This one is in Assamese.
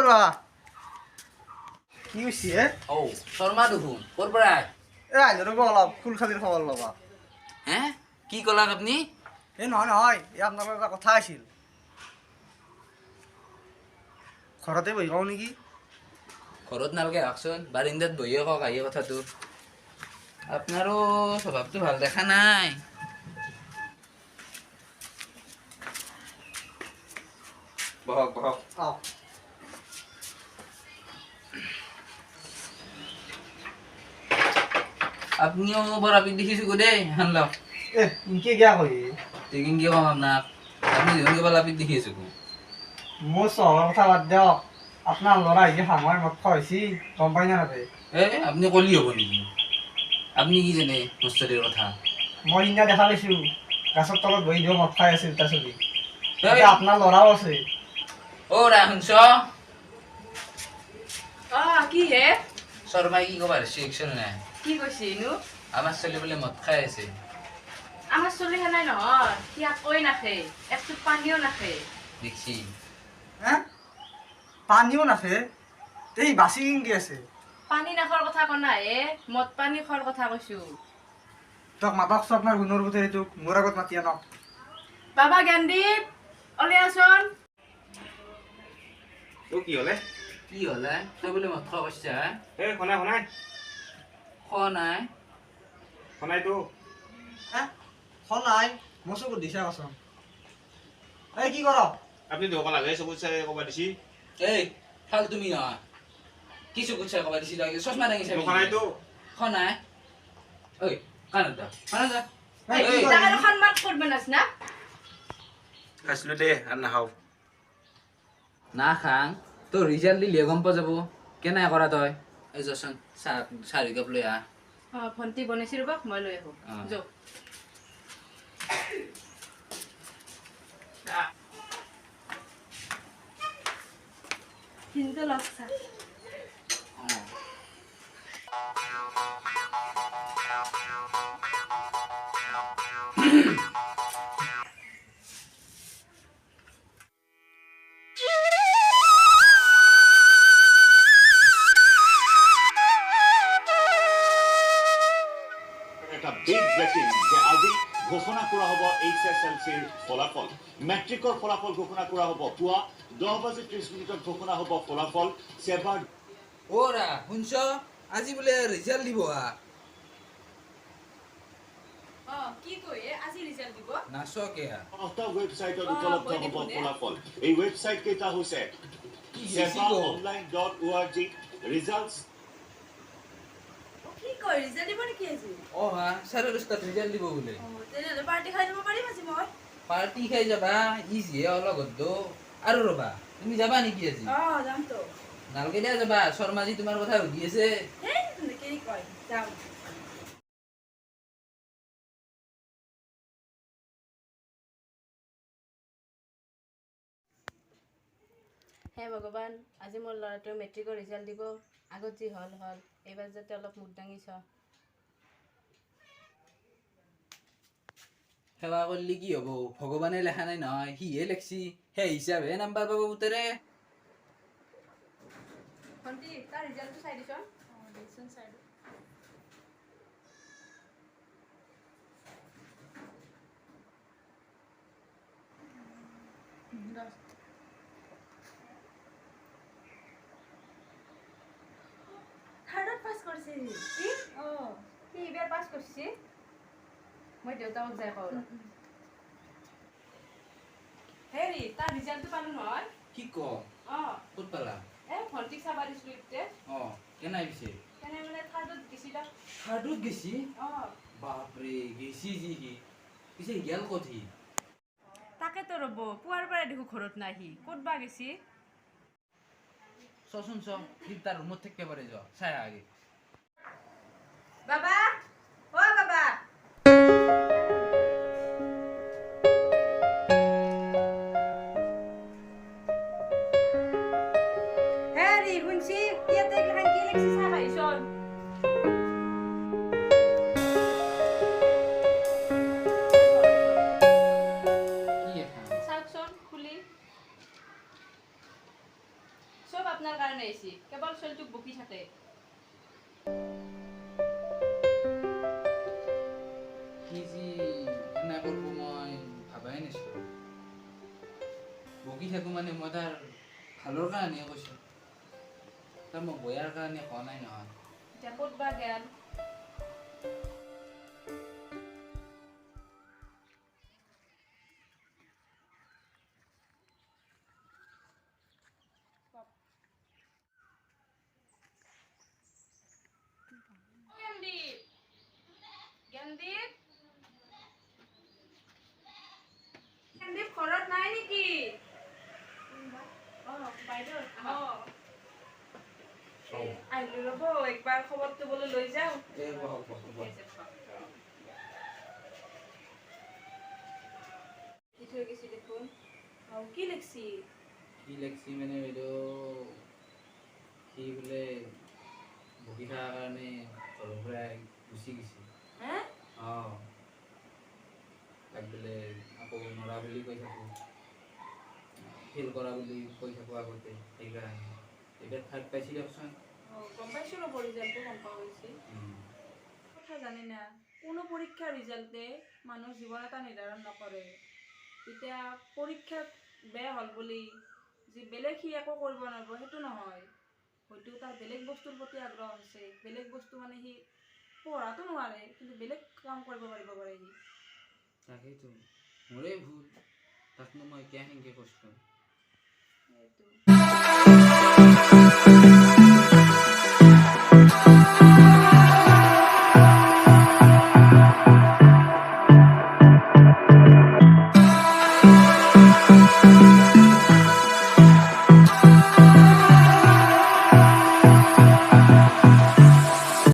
ৰা কি হইছে ও শৰ্মা দেখুন কোৰ পৰা এ আইলো রে অলপ ফুলখালির খবর লবা হ্যাঁ কি কলাক আপনি এ নহয় নহয় এ আপনার এটা কথা আছিল ঘৰতে বহি কওঁ নেকি ঘৰত নালগে আহকচোন বাৰিন্দাত বহিয়ে কওক আহি কথাটো আপোনাৰো স্বভাৱটো ভাল দেখা নাই বহক বহক আও আপনিও বৰ আপি দেখিছোঁ দেই হান লওক এ ইনকে গিয়া কই টেকিং কি কম আপোনাক আপুনি দেখোন কিবা লাপিত দেখি আছোঁ মোৰ চহৰৰ কথা বাদ দিয়ক আপোনাৰ ল'ৰা যে সাময় মত খাইছি গম পাই না নাপাই আপুনি কলি হ'ব নেকি আপুনি কি জানে বস্তুটোৰ কথা মই সিদিনা দেখা পাইছো গাছৰ তলত বহি দিব মদ খাই আছিল তাৰ ছবি এই। আপোনাৰ ল'ৰাও আছে ৰা শুনছ কি হে শৰ্মাই কি ক'বা ৰিচিকশ্যন নাই কি কৈছে ইনো আমাৰ ছোৱালী বোলে মদ খাই আছে আমাৰ চলি নাই নহয় সি একোৱে নাখে একটু পানীও নাখে দেখছি হে পানীও নাখে এই বাচি কিনকে আছে পানী নাখোৱাৰ কথা কোৱা নাই মদ পানী খোৱাৰ কথা কৈছো তক মাতকচোন আপোনাৰ গুণৰ গোটেই এইটোক মোৰ আগত মাতি আনক বাবা জ্ঞানদীপ ওলাই আছোন কি হলে কি হ'লে তই বোলে মদ খোৱা কৈছা এই খনাই খনাই খোৱা নাই খনাইতো হে নাই মই চকুত দিছা কচোন এই কি কৰ আপনি ধোকা লাগে চকুত চাই কবা দিছি এই ফাল তুমি নহয় কি চকুত চাই ক'বা দিছি তই চশমা দাঙি চাবি খনাইতো খোৱা নাই ঐ কাণত যা এই কি এই, কৰ তাকে সন্মান কৰবে না খাইছিলো দে আৰ নাখাও না খাং তোৰ ৰিজাল্ট দিলে গম পোৱা যাব কেনে কৰা তই এই যচোন চাৰি কাপ লৈ আহ ভণ্টি বনাইছি ৰ'বা মই লৈ আহো অ। যাওক কিন্তু লাগছা এটা বিগ ব্ৰেকিং যে আজি ঘোষণা কৰা হ'ব HSLCৰ ফলাফল মেট্ৰিকৰ ফলাফল ঘোষণা কৰা হ'ব পুৱা 10:30 ঘোষণা হ'ব ফলাফল সেবাৰ ৰা শুনছ আজি বোলে ৰিজাল্ট দিব কি কয় আজি ৰিজাল্ট দিব নাচকে ৱেবছাইটত উপলব্ধ হ'ব ফলাফল এই ৱেবছাইট কেইটা হৈছে sebaonline.org results কি কয় ৰিজাল্ট দিব নেকি আজি চাৰে 10টাত ৰিজাল্ট দিব বোলে তেনেহ'লে পাৰ্টি খাই যাব পাৰিম আজি মই পাৰ্টি খাই যাবা ইজিয়ে অলপ আৰু ৰবা তুমি যাবা নেকি আজি যাম তো নালগে দিয়া যাবা শৰ্মাজি তোমাৰ কথা সুধি আছে কি কয় যাম হে ভগৱান আজি মোৰ ল'ৰাটোৰ মেট্ৰিকৰ ৰিজাল্ট দিব আগত যি হ'ল এইবাৰ যাতে অলপ মুখ দাঙিছ সেৱা কৰিলে কি হ'ব ভগৱানে লেখা নাই নহয় সিহে লেখছি সেই হিচাপে নাম্বাৰ পাব পুতেৰে ভণ্টি তাৰ ৰিজাল্টটো চাই দিছ দেচোন চাই দিওঁ থাৰ্ডত পাছ কৰিছে কি সি এইবাৰ পাছ কৰিছে মই দেউতাকক যাই কওঁ হেৰি তাৰ ৰিজাল্টটো পালো নহয় কি ক ক'ত পালা ভণ্টিক চাবা দিছিলোঁ এতিয়া কেনে পিছে তেনে মানে থাৰ্ডত গেছি তাক থাৰ্ডত গেছি বাপৰে গেছি যি সি পিছে গেল ক'ত সি তাকেতো ৰ'ব পুৱাৰ পৰাই দেখো ঘৰত নাই সি ক'ত বা গেছি চচোন চ সি তাৰ ৰুমত থাকিব পাৰে যোৱা চাই আগে বাবা বাবা হেৰি শুনছি ইয়াতে কি লিখছি চাহ খাইছন থাকে কি যি এনে কৰিব মই ভাবাই নাছিলো বকি থাকো মানে মই তাৰ ভালৰ কাৰণে কৈছো তাৰ মই বয়াৰ কাৰণে কোৱা নাই নহয় এতিয়া ক'ত বা গেল জ্ঞানদীপ ঘৰত নাই নেকি বাইদেউ আহিলো ৰ'ব একবাৰ খবৰটো বোলো লৈ যাওঁ দি থৈ গৈছি দেখোন কি লিখছি কি লাগছি মানে বাইদেউ সি বোলে বকি থকাৰ কাৰণে ঘৰৰ পৰা গুচি গৈছে হে অঁ তাক বোলে আকৌ নৰা বুলি কৈ থাকোঁ ফেইল কৰা বুলি কৈ থাকোঁ আগতে সেইকাৰণে এইবাৰ থাৰ্ড পাইছি দিয়কচোন গম পাইছোঁ ৰ'ব ৰিজাল্টটো গম পোৱা গৈছে কথা জানি না কোনো পৰীক্ষাৰ ৰিজাল্টে মানুহৰ জীৱন এটা নিৰ্ধাৰণ নকৰে এতিয়া পৰীক্ষাত বেয়া হ'ল বুলি যি বেলেগ সি একো কৰিব নোৱাৰিব সেইটো নহয় হয়তো তাৰ বেলেগ বস্তুৰ প্ৰতি আগ্ৰহ আছে বেলেগ বস্তু মানে সি পঢ়াটো নোৱাৰে কিন্তু বেলেগ কাম কৰিব পাৰিব পাৰে সি তাকেইতো মোৰে ভুল তাকনো মই কিয় সেনেকৈ কৈছোঁ সেইটো